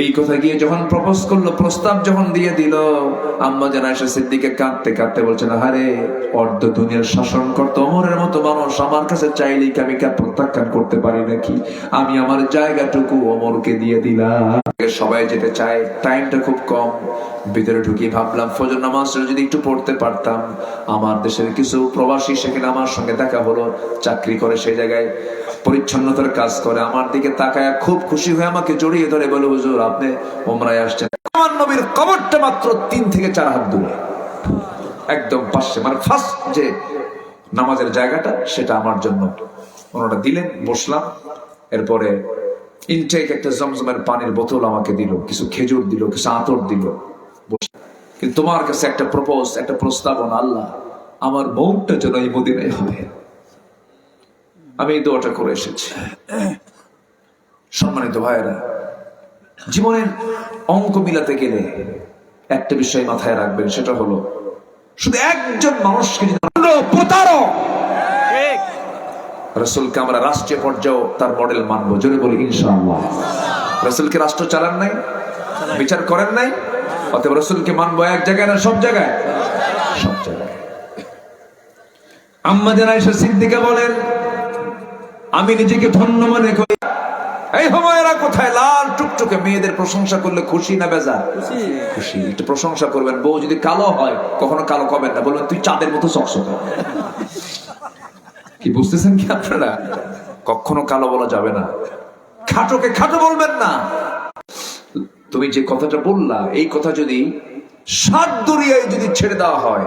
এই কথা গিয়ে যখন প্রপোজ করলো, প্রস্তাব যখন দিয়ে দিল, আম্মা জান আয়েশা সিদ্দিকা কাঁদতে কাঁদতে বলছেন, আরে অর্ধ দুনিয়ার শাসন করতে ওমরের মতো মানুষ আমার কাছে চাইলেই কি আমি প্রত্যাখ্যান করতে পারি নাকি? আমি আমার জায়গাটুকু ওমরকে দিয়ে দিলাম। সবাই যেতে চায়, টাইমটা খুব কম। ভিতরে ঢুকিয়ে ভাবলাম ফজর নামাজ যদি একটু পড়তে পারতাম। আমার দেশের কিছু প্রবাসী সেখানে আমার সঙ্গে দেখা হলো, চাকরি করে সেই জায়গায় পরিচ্ছন্নতার কাজ করে, আমার দিকে তাকায় খুব খুশি হয়ে আমাকে জড়িয়ে ধরে বলে, হুজুর আপনি ওমরায় আসছেন। আমার নবীর কবরটা মাত্র 3 থেকে 4 হাত দূরে, একদম পাশে, মানে ফার্স্ট যে নামাজের জায়গাটা সেটা আমার জন্য ওনারা দিলেন। বসলাম, এরপরে ইনটেক একটা জমজমের পানির বোতল আমাকে দিল, কিছু খেজুর দিল, কিছু আতর দিল। কিন্তু তোমার কাছে একটা প্রপোজ, একটা প্রস্তাবনা, আল্লাহ আমার মৌতটা যেন এই মদিনায় হবে। আমি এই দোয়াটা করে এসেছি। সম্মানিত ভাইয়েরা, জীবনের অঙ্ক মিলাতে গেলে একটা বিষয় মাথায় রাখবেন, সেটা হলো শুধু একজন মানুষকে প্রতারক রাসূলকে আমরা রাষ্ট্রীয় পর্যায়ে তার মডেল মানবো। জোরে বলি ইনশাআল্লাহ। রাসূলকে রাষ্ট্র চালান নাই, বিচার করেন নাই, অতএব রাসূলকে মানবো এক জায়গায় না সব জায়গায়? সব জায়গায়। আম্মা জান আয়েশা সিদ্দিকা বলেন, আমি নিজেকে ধন্য মনে করি। এই হুমায়রা কোথায়? লাল টুকটুকে মেয়েদের প্রশংসা করলে খুশি না বেজার? খুশি। একটু প্রশংসা করবেন। বউ যদি কালো হয় কখনো কালো কবেন না, বলবেন তুই চাঁদের মতো চকচকে। কি বুঝতেছেন কি আপনারা? কখনো কালো বলা যাবে না। খাটোকে খাটো বলবেন না। তুমি যে কথাটা বললা, এই কথা যদি 7 দরিয়ায় যদি ছেড়ে দেওয়া হয়,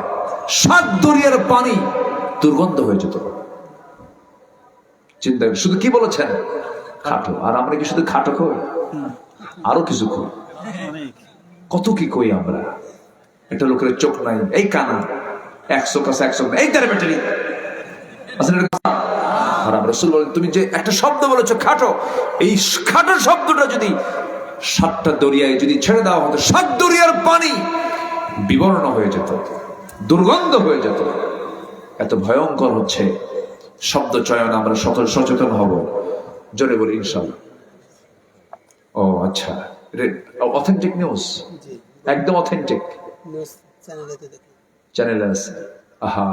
7 দরিয়ার পানি দুর্গন্ধ হয়ে যেত। চিন্তা করেন, শুধু কি বলেছেন? খাটো। আর আমরা কি শুধু খাটো কই? আরো কিছু কই, কত কি কই আমরা। এটা লোকের চোখ নাই, এই কানা, 100 কাছে 100, এই তার ব্যাটারি। আর আমরা রাসূল বলেন, তুমি যে একটা শব্দ বলেছো খাটো, এই খাটো শব্দটা যদি 7টা দরিয়ায় যদি ছেড়ে দেওয়া হতো, 7 দরিয়ার পানি বিবর্ণ হয়ে যেত, দুর্গন্ধ হয়ে যেত। এত ভয়ঙ্কর হচ্ছে শব্দ চয়ন। আমরা সচেতন হব। জোরে বলি ইনশাআল্লাহ। ও আচ্ছা, অথেন্টিক নিউজ, একদম অথেন্টিক চ্যানেল আছে। আহা,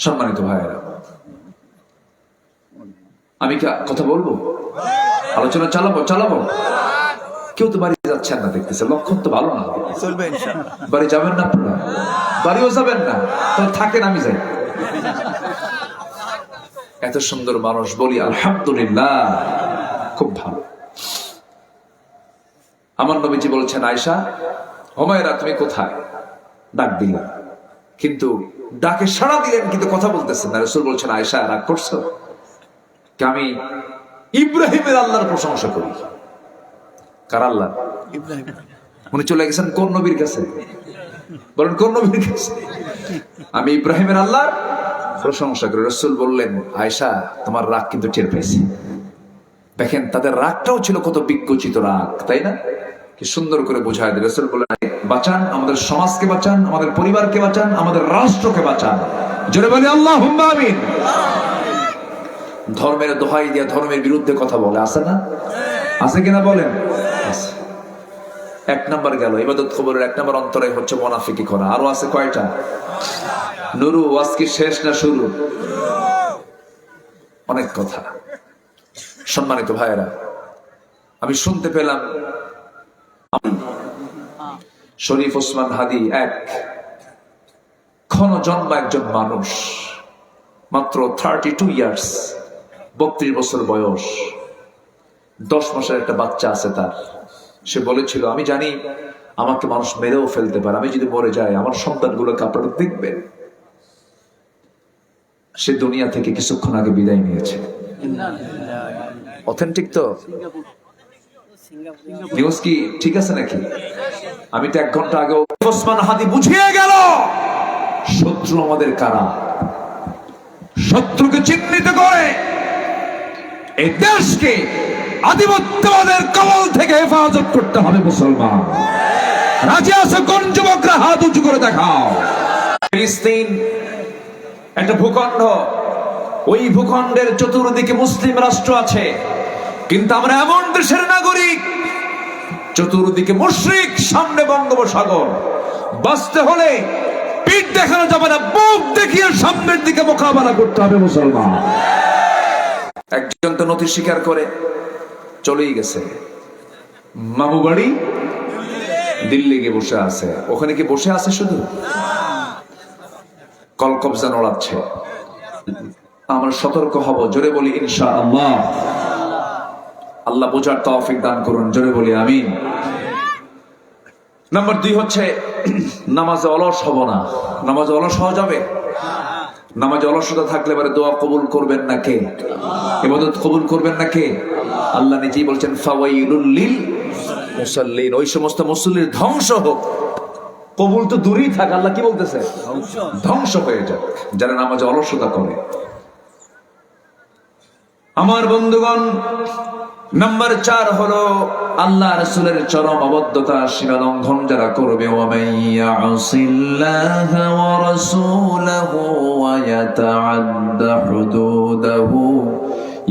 সম্মানিত ভাইয়েরা, আমি কি কথা বলবো? আলোচনা চালাবো। কেউ তো বাড়ি যাচ্ছেন না, দেখতেছে লক্ষণ তো ভালো না। চলবে ইনশাআল্লাহ। বাড়ি যাবেন না আপনারা? বাড়িও যাবেন না, তাহলে থাকেন, আমি যাই। এত সুন্দর মানুষ, বলি আলহামদুলিল্লাহ, খুব ভালো। আমার নবীজি বলছেন, আয়েশা, হুমায়রা তুমি কোথায়? ডাক দিলেন, কিন্তু ডাকে সাড়া দিলেন, কিন্তু কথা বলতেছেন না। রাসূল বলছেন, আয়েশা রাগ করছো? আমি ইব্রাহিমের আল্লাহর প্রশংসা করি। কার আল্লাহ? ইব্রাহিম। উনি চলে গেছেন কোন নবীর কাছে? বলেন কোন নবীর কাছে? আমি ইব্রাহিমের আল্লাহর প্রশংসা করি। রাসূল বললেন, আয়েশা তোমার রাগ কিন্তু টের পেয়েছি। দেখেন তাদের রাগটাও ছিল কত বিকচিত রাগ, তাই না? কি সুন্দর করে বোঝায় দিল। রাসূল বললেন, বাঁচান, আমাদের সমাজকে বাঁচান, আমাদের পরিবারকে বাঁচান, আমাদের রাষ্ট্রকে বাঁচান। জোরে বলি আল্লাহুম্মা আমিন। ধর্মের দোহাই দিয়ে ধর্মের বিরুদ্ধে কথা বলে, আছে না? আছে কিনা বলেন? আছে। এক নাম্বার গেল, ইবাদত কবরের এক নাম্বার অন্তরে হচ্ছে মুনাফিকি করা। আরো আছে কয়টা? নুরু, ওয়াজ কি শেষ না শুরু? অনেক কথা। সম্মানিত ভাইয়েরা, আমি শুনতে পেলাম শরীফ ওসমান হাদি এক ক্ষণ জন্মা একজন মানুষ, মাত্র 32 ইয়ার্স, 32 বছর বয়স, 10 মাসের একটা বাচ্চা আছে তার। সে বলেছিল, আমি জানি আমাকে মানুষ মেরেও ফেলতে পারে, আমি যদি মরে যাই আমার সন্তানগুলোকে আপনারা দেখবেন। সে দুনিয়া থেকে কিছুক্ষণ আগে বিদায় নিয়েছে। অথেন্টিক তো? নিউজ কি ঠিক আছে নাকি? আমি তো 1 ঘন্টা আগে ওসমান হাদি বুঝিয়ে গেল শত্রু আমাদের কারা। শত্রুকে চিহ্নিত করে এই দেশকে আধিপত্যবাদের কবল থেকে হেফাজত করতে হবে। মুসলমান রাজি আছে? কোন যুবকরা হাত উঁচু করে দেখাও। ফিলিস্তিন একটা ভূখণ্ড, ওই ভূখণ্ডের চতুর্দিকে মুসলিম রাষ্ট্র আছে, কিন্তু আমরা এমন দেশের নাগরিক চতুর্দিকে মুশরিক, সামনে বঙ্গোপসাগর। বাঁচতে হলে পিঠ দেখানো যাবে না, বুক দেখিয়ে সামনের দিকে মোকাবেলা করতে হবে। মুসলমান একজন তো নথি স্বীকার করে চলেই গেছে, মামু বাড়ি দিল্লি গিয়ে বসে আছে। ওখানে কি বসে আছে শুধু? কলকবজা নড়াচ্ছে। আমরা সতর্ক হব। জোরে বলি ইনশাআল্লাহ। আল্লাহ বোঝার তৌফিক দান করুন। জোরে বলি আমিন। নাম্বার 2 হচ্ছে নামাজে অলস হব না। নামাজে অলস হওয়া যাবে? নামাজে অলসতা থাকলে এবারে দোয়া কবুল করবেন না কে? ইবাদত কবুল করবেন না কে? আল্লাহ নিজেই বলছেন, ফাওয়াইলুল লিল মুসাল্লিন, ওই সমস্ত মুসল্লির ধ্বংস হোক। কবুল তো দূরেই থাক, আল্লাহ কি বলতেছে? ধ্বংস হয়ে যাক যারা নামাজে অলসতা করে। আমার বন্ধুগণ, নাম্বার 4 হলো আল্লাহ রাসূলের চরম অবাধ্যতা, সীমা লঙ্ঘন যারা করবে। ওয়া মাইয়াসিল্লাহা ওয়া রাসূলাহু ওয়া ইয়াতাআদ্দা হুদুদাহু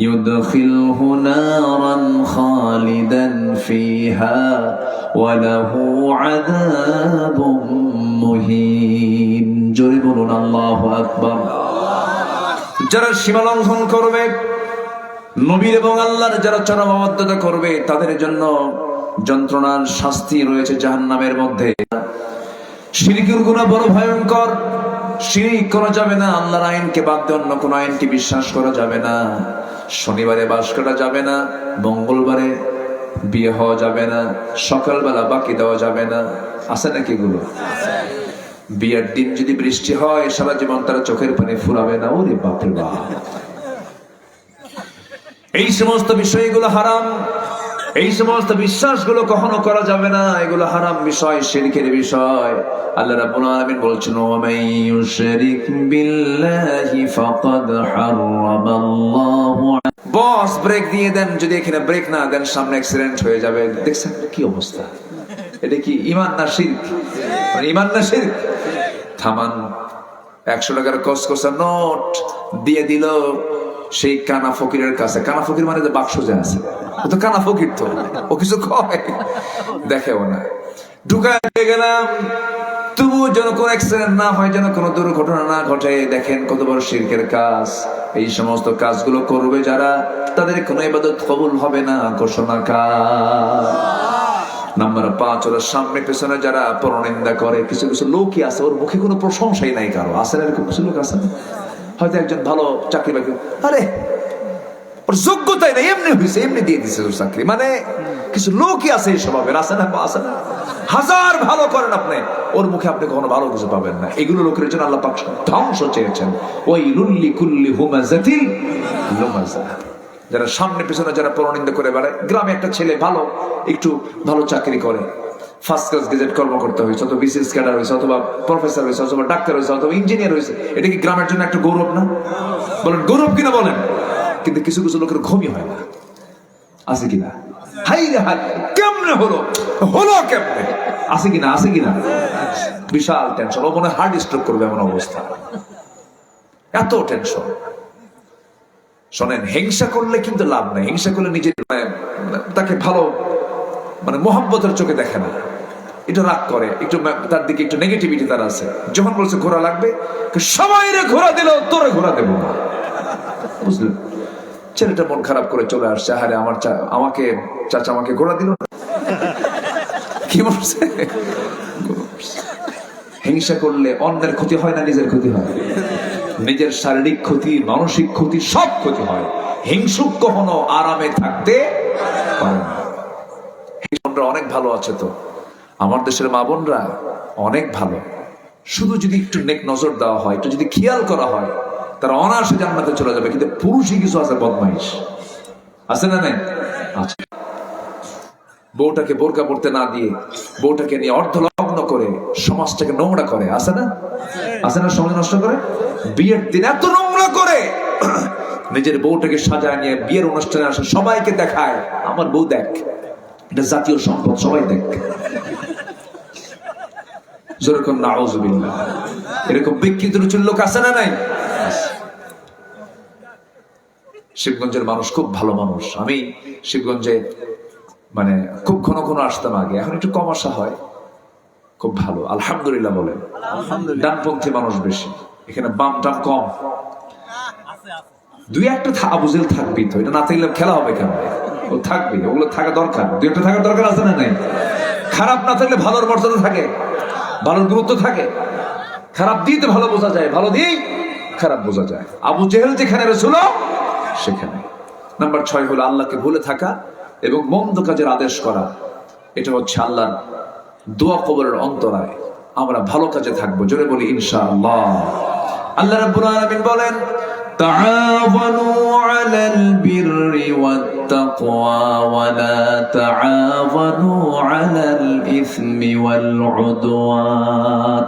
ইউদখিলহু নারান খালিদান ফিহা ওয়া লাহু আযাবুম মুহিন। জোরে বলুন আল্লাহু আকবার। যারা সীমা লঙ্ঘন করবে, নবীর এবং আল্লাহর যারা চরম অবাধ্যতা করবে, তাদের জন্য যন্ত্রণার শাস্তি রয়েছে জাহান্নামের মধ্যে। শিরকের গুনাহ বড় ভয়ঙ্কর। শিরক করা যাবে না, আল্লাহর আইনকে বাদ দিয়ে অন্য কোন আইনকে বিশ্বাস করা যাবে না। শনিবারে বাস করা যাবে না, মঙ্গলবারে বিয়ে হওয়া যাবে না, সকালবেলা বাকি দেওয়া যাবে না। আছে নাকি এগুলো? বিয়ের দিন যদি বৃষ্টি হয়, সারা জীবন তারা চোখের পানি ফুরাবে না। ওরে বাপরে বাপ, এই সমস্ত বিষয়গুলো হারাম। এই সমস্ত বিশ্বাসগুলো কখনো করা যাবে না, এগুলো হারাম বিষয়, শিরকের বিষয়। আল্লাহ রাব্বুল আলামিন বলছেন, ওয়া মাইয়ুশরিক বিল্লাহি ফাকাদ হারামাল্লাহু। বস ব্রেক দিয়ে দেন, যদি এখানে ব্রেক না দেন সামনে অ্যাক্সিডেন্ট হয়ে যাবে। দেখছেন কি অবস্থা? এটা কি ঈমান না শিরক? ঈমান না শিরক? থামান। 100 টাকার কসকসা নোট দিয়ে দিল সেই কানা ফকিরের কাছে। কানা ফকির মানে যে বাক্স যে আছে, ও তো কানা ফকির, তো ও কিছু কয় দেখেও না। ঢুকায় গেলাম, তবুও যেন কোনো অ্যাক্সিডেন্ট না হয়, যেন কোনো দুর্ঘটনা না ঘটে। দেখেন কত বড় শিরকের কাজ। এই সমস্ত কাজগুলো করবে যারা, তাদের কোনো ইবাদত কবুল হবে না, ঘোষণা কাজ। নাম্বার 5 হলো সামনে পেছনে যারা পরনিন্দা করে। কিছু কিছু লোকই আছে, ওর মুখে কোনো প্রশংসাই নাই কারো। আসলে এরকম কিছু লোক আছে, হয়তো একজন ভালো চাকরি বাকরি, আরে ওর যোগ্যতাই নাই, এমনি হয়েছে, এমনি দিয়ে দিচ্ছে ওর চাকরি। মানে কিছু লোকই আছে এই স্বভাবের, আছে না? আছে না? হাজার ভালো করেন আপনি, ওর মুখে আপনি কখনো ভালো কিছু পাবেন না। এগুলো লোকের জন্য আল্লাহ পাক ধ্বংস চেয়েছেন। ওই লুল্লি কুল্লি হুমাজাতিল লুমাজা, যারা সামনে পিছনে যারা পরনিন্দা করে বেড়ায়। গ্রামে একটা ছেলে ভালো, একটু ভালো চাকরি করে, ফার্স্ট ক্লাস গেজেট কর্মকর্তা হয়েছে, অথবা বিসিএস ক্যাডার হয়েছে, অথবা প্রফেসর হয়েছে, অথবা ডাক্তার হয়েছে, অথবা ইঞ্জিনিয়ার হয়েছে। এটা কি গ্রামের জন্য একটা গৌরব না? বলেন গৌরব কিনা বলেন। কিন্তু কিছু কিছু লোকের ঘুমই হয় না, আছে কিনা? হাই রে হাই, কেমনে হলো হলো কেমনে, আছে কিনা? আছে কিনা? বিশাল টেনশন, ও মনে হার্ট স্ট্রোক করবে এমন অবস্থা, এত টেনশন। শোনেন, হিংসা করলে কিন্তু লাভ নাই। হিংসা করলে নিজের তাকে ভালো মানে মোহাব্বতের চোখে দেখে না, এটা রাগ করে, একটু তার দিকে একটু নেগেটিভিটি তার আছে। যখন বলছে ঘোরা লাগবে, সবাই রে ঘোরা দিল, তোরে ঘোরা দেবো না, বুঝলেন? ছেলেটা মন খারাপ করে চলে আসছে, আরে আমার আমাকে চাচা আমাকে ঘোরা দিল না। কি বলছে? হিংসা করলে অন্যের ক্ষতি হয় না, নিজের ক্ষতি হয়। নিজের শারীরিক ক্ষতি, মানসিক ক্ষতি, সব ক্ষতি হয়। হিংসুক কখনো আরামে থাকতে পারে না। বোনরা অনেক ভালো আছে তো, আমার দেশের মা বোনরা অনেক ভালো। শুধু যদি একটু নেক নজর দেওয়া হয়, একটু যদি খেয়াল করা হয়, তারা অনায়াসে জান্নাতে চলে যাবে। কিন্তু পুরুষই কিছু আছে বদমাইশ, আছে না? নাই আছে। বউটাকে বোরকা পড়তে না দিয়ে, বউটাকে নিয়ে অর্ধলগ্ন করে সমাজটাকে নোংরা করে, আছে না? আছে না? সমাজ নষ্ট করে। বিয়ের দিন এত নোংরা করে, নিজের বউটাকে সাজায় নিয়ে বিয়ের অনুষ্ঠানে আসে, সবাইকে দেখায় আমার বউ দেখ, এটা জাতীয় সম্পদ, সবাই দেখ। যেরকম নাউজুবিল্লাহ, এরকম বিকৃত রুচির লোক আছে না? নাই। শিবগঞ্জের মানুষ খুব ভালো মানুষ। আমি শিবগঞ্জে মানে খুব ঘন ঘন আসতাম আগে, এখন একটু কম আসা হয়। খুব ভালো, আলহামদুলিল্লাহ বলেন। ডানপন্থী মানুষ বেশি এখানে, বাম টাম কম। দুই একটা আবুজেল থাকবি তো, এটা না থাকলে খেলা হবে কেন? ও থাকবি, ওগুলো থাকা দরকার, দুই একটা থাকার দরকার আছে না? নাই। খারাপ না থাকলে ভালোর মর্যাদা থাকে, ভালোর গুরুত্ব থাকে। খারাপ দিতে ভালো বোঝা যায়, ভালো দিয়েই খারাপ বোঝা যায়। আবু জেহেল যেখানে রসুল সেখানে। নাম্বার 6 হলো আল্লাহকে ভুলে থাকা এবং মন্দ কাজের আদেশ করা। এটা হচ্ছে আল্লাহর দোয়া কবরের অন্তরায়। আমরা ভালো কাজে থাকবো, জোরে বলি ইনশাআল্লাহ। আল্লাহ রাব্বুল আলামিন বলেন, তাআওয়ানু আলাল বিররি ওয়াত তাকওয়া ওয়া লা তাআওয়ানু আলাল ইসমি ওয়াল উদওয়ান।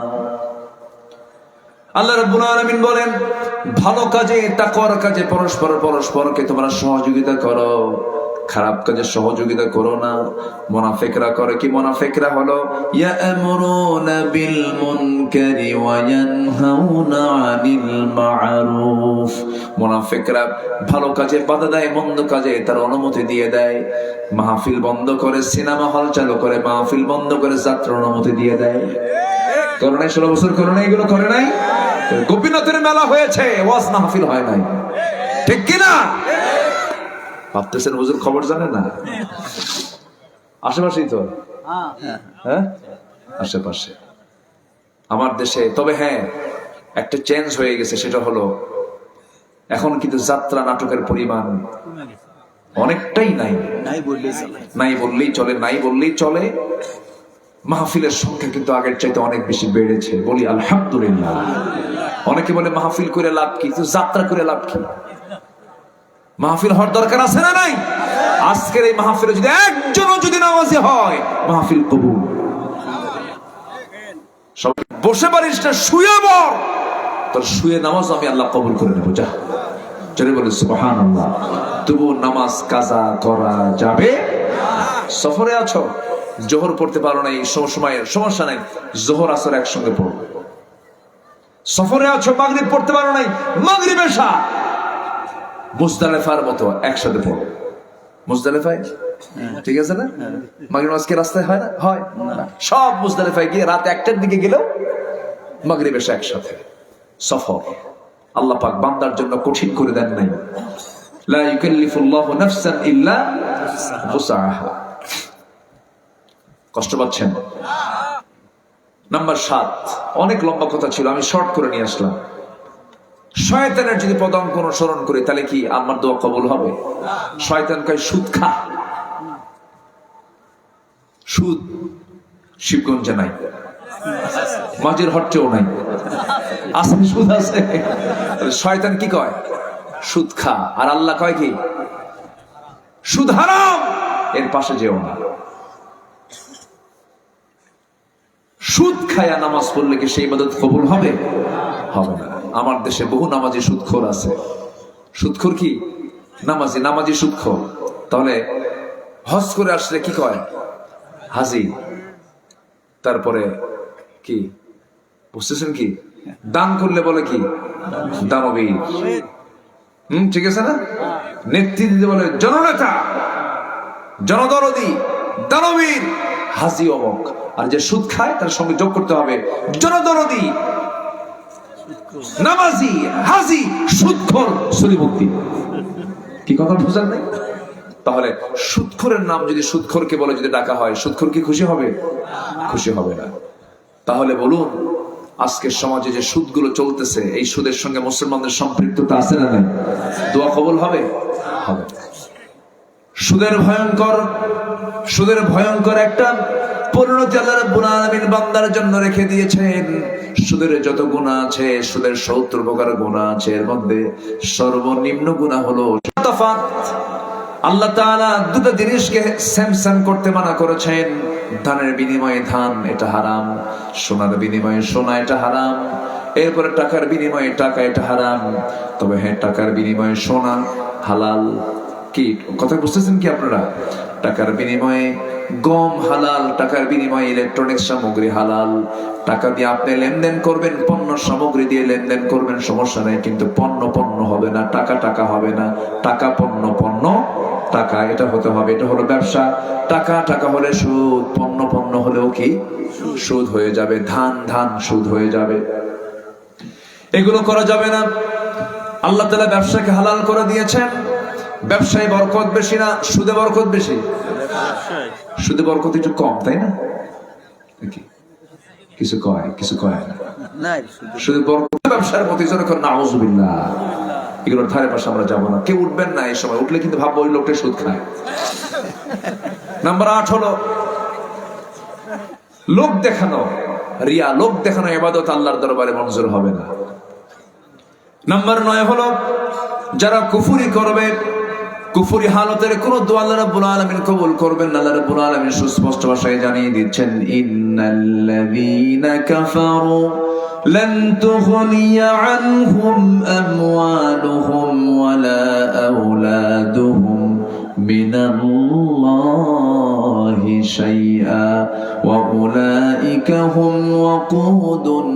আল্লাহ রাব্বুল আলামিন বলেন, ভালো কাজে, তাকওয়ার কাজে পরস্পরকে তোমরা সহযোগিতা করো, খারাপ কাজে সহযোগিতা করো না। মুনাফিকরা করে কি? মুনাফিকরা হলো ইয়া'মুরুনা বিল মুনকারি ওয়া ইয়ানহাউনা আনিল মা'রুফ। মুনাফিকরা ভালো কাজে বাধা দেয়, মন্দ কাজে তার অনুমতি দিয়ে দেয়। মাহফিল বন্ধ করে সিনেমা হল চালু করে, মাহফিল বন্ধ করে যাত্রার অনুমতি দিয়ে দেয়। করে নাই? 16 বছর করে নাই? এগুলো করে নাই? গোপীনাথের মেলা হয়েছে, ওয়াজ মাহফিল হয় নাই, ঠিক কিনা? ভাবতেছেন হুজুর খবর জানে না? আশেপাশেই তো, হ্যাঁ আশেপাশে আমার দেশে। তবে হ্যাঁ, একটা চেঞ্জ হয়ে গেছে, সেটা হলো এখন কিন্তু যাত্রা নাটকের পরিমাণ অনেকটাই নাই। নাই বললেই চলে, নাই বললেই চলে। মাহফিলের সংখ্যা কিন্তু আগের চাইতে অনেক বেশি বেড়েছে, বলি আলহামদুলিল্লাহ। অনেকে বলে মাহফিল করে লাভ কি, যাত্রা করে লাভ কি? মাহফিল হওয়ার দরকার আছে না? নাই। আজকের এই মাহফিলে যদি একজনও যদি নামাজি হয়, মাহফিল কবুল। সব বসে পারিস না, শুয়ে বল, তোর শুয়ে নামাজ আমি আল্লাহ কবুল করে নেবো। যা, চলে বলে সুবহানাল্লাহ। তবু নামাজ কাজা করা যাবে। সফরে আছো, জোহর পড়তে পারো না, এই সময়ের সমস্যা নাই, জোহর আসর একসঙ্গে পড়ো। সফরে আছো, মাগরিব পড়তে পারো নাই, মাগরিব এশা মুজদালিফার মতো একসাথে পড়ো। মুজদালিফায়, ঠিক আছে না? মাগরিব নামাজ কি রাস্তায় হয় না? হয় না। সব মুজদালিফায় গিয়ে রাত 1টার দিকে গেলেও মাগরিব এসে একসাথে সফর। আল্লাহ পাক বান্দার জন্য কঠিন করে দেন নাই। লা ইউকাল্লিফুল্লাহু নাফসান ইল্লা উসআহা। কষ্ট পাচ্ছেন? নাম্বার 7, অনেক লম্বা কথা ছিল, আমি শর্ট করে নিয়ে আসলাম। শয়তানের যদি পদাঙ্ক অনুসরণ করি তাহলে কি আমার দোয়া কবুল হবে? শয়তান কয় সুদ খা। সুদ শিবগঞ্জে নাই, মাঝের হট্টেও নাই, আছে সুদ আছে। শয়তান কি কয়? সুদ খা। আর আল্লাহ কয় কি? সুদ হারাম, এর পাশে যেও না। সুদ খায়া নামাজ পড়লে কি সেই ইবাদত কবুল হবে? হবে না। আমার দেশে বহু নামাজি সুদখোর আছে। সুদখোর কি? নামাজি, নামাজি সুদখোর। তাহলে হজ করে আসলে কি কয়? হাজি। তারপরে কি বুঝতেছেন কি? দান করলে বলে কি? দানবীর। ঠিক আছে না? নেতৃত্ব দিতে বলে জননেতা, জনদরদি, দানবীর, হাজি অমক। আর যে সুদ খায় তার সঙ্গে যোগ করতে হবে জনদরদি, নামাজি, হাজি, সুদখোর, সলিমুক্তি। কি কথা বুঝলেন নাই? তাহলে সুদখোরের নাম যদি সুদখোরকে বলে যদি ডাকা হয়, সুদখোর কি খুশি হবে? খুশি হবে না। তাহলে বলুন, আজকের সমাজে যে সুদগুলো চলতেছে, এই সুদের সঙ্গে মুসলমানদের সম্পৃক্ততা আছে না নাই? দোয়া কবুল হবে? হবে। সুদের ভয়ঙ্কর একটা পরিণতি আল্লাহ রাব্বুল আলামিন বান্দার জন্য রেখে দিয়েছেন। সুদের যত গুনাহ আছে, সুদের 70 প্রকার গুনাহ আছে, এর মধ্যে সর্বনিম্ন গুনাহ হলো তাফাত। আল্লাহ তাআলা দুটো জিনিসকে স্যামসাং করতে মানা করেছেন। ধানের বিনিময়ে ধান, এটা হারাম। সোনার বিনিময়ে সোনা, এটা হারাম। এরপরে টাকার বিনিময়ে টাকা, এটা হারাম। তবে হ্যাঁ, টাকার বিনিময়ে সোনা হালাল। কি কথা বুঝতেছেন কি আপনারা? টাকার বিনিময়ে গম হালাল, টাকার বিনিময়ে ইলেকট্রনিক্স সামগ্রী হালাল। টাকা দিয়ে আপনি লেনদেন করবেন, পণ্য সামগ্রী দিয়ে লেনদেন করবেন, সমস্যা নেই। কিন্তু পণ্য পণ্য হবে না, টাকা টাকা হবে না। টাকা পণ্য, পণ্য টাকা, এটা হতে হবে। এটা হলো ব্যবসা। টাকা টাকা হলে সুদ, পণ্য পণ্য হলেও কি সুদ হয়ে যাবে। ধান ধান সুদ হয়ে যাবে। এগুলো করা যাবে না। আল্লাহ তাআলা ব্যবসাকে হালাল করে দিয়েছেন। ব্যবসায় বরকত বেশি না সুদে বরকত বেশি? সুদে বরকত একটু কম, তাই না? কিছু কয় না। সুদে বরকত, ব্যবসার প্রতি যখন নাউযুবিল্লাহ, এগুলোর ধারে পাশে আমরা যাবো না। কেউ উঠবেন না এই সময়। উঠলে কিন্তু ভাববো ওই লোকটা সুদ খায়। নাম্বার 8 হলো লোক দেখানো, রিয়া। লোক দেখানো ইবাদত আল্লাহর দরবারে মঞ্জুর হবে না। নাম্বার 9 হলো যারা কুফরি করবে, কুফরি হালতের কোন দোয়া আল্লাহ রাব্বুল আলামিন কবুল করবেন না। আল্লাহ রাব্বুল আলামিন সুস্পষ্ট ভাষায় জানিয়ে দিচ্ছেন, ইন্নাল্লাযীনা কাফারু লান তুগনিয়া আনহুম আমওয়ালুহুম ওয়ালা আওলাদুহুম মিনাল্লাহি শাইআ ওয়া উলাইকা হুম ওয়াকুদুন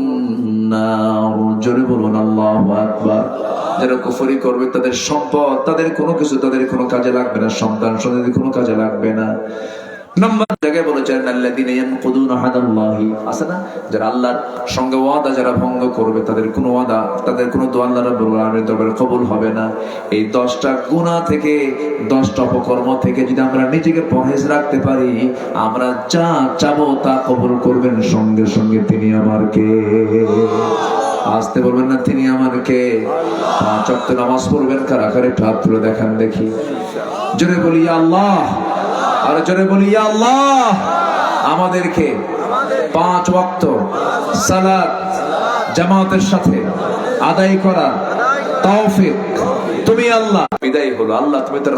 নার। জোরে বলুন আল্লাহু আকবার। যারা কুফরি করবে তাদের সম্পদ, তাদের কোনো কিছু, তাদের কোনো কাজে লাগবে না। সন্তান সন্ততি কোনো কাজে লাগবে না। নাম্বার জায়গায় বলেছেন আল্লাযীনা ইয়ানকুদুনা আহাদাল্লাহি, আছে না? যারা আল্লাহর সঙ্গে ওয়াদা যারা ভঙ্গ করবে, তাদের কোনো ওয়াদা, তাদের কোনো দোয়া আল্লাহ রাব্বুল আলামিনের দরবারে কবুল হবে না। এই 10টা গুনাহ থেকে, 10টা অপকর্ম থেকে যদি আমরা নিজেকে পরহেজ রাখতে পারি, আমরা যা চাবো তা কবুল করবেন সঙ্গে সঙ্গে তিনি আমার কে। আসতে বলবেন না, তিনি আমার কে। 5 ওয়াক্ত নামাজ পড়বেন কারা কারা? একটু হাত তুলে দেখান দেখি। জোরে বলি ইয়া আল্লাহ। আর জোরে বলি ইয়া আল্লাহ। আমাদেরকে 5 ওয়াক্ত সালাত জামাতের সাথে আদায় করা তৌফিক তুমি আল্লাহ। বিদায় হলো। আল্লাহ তুমি তার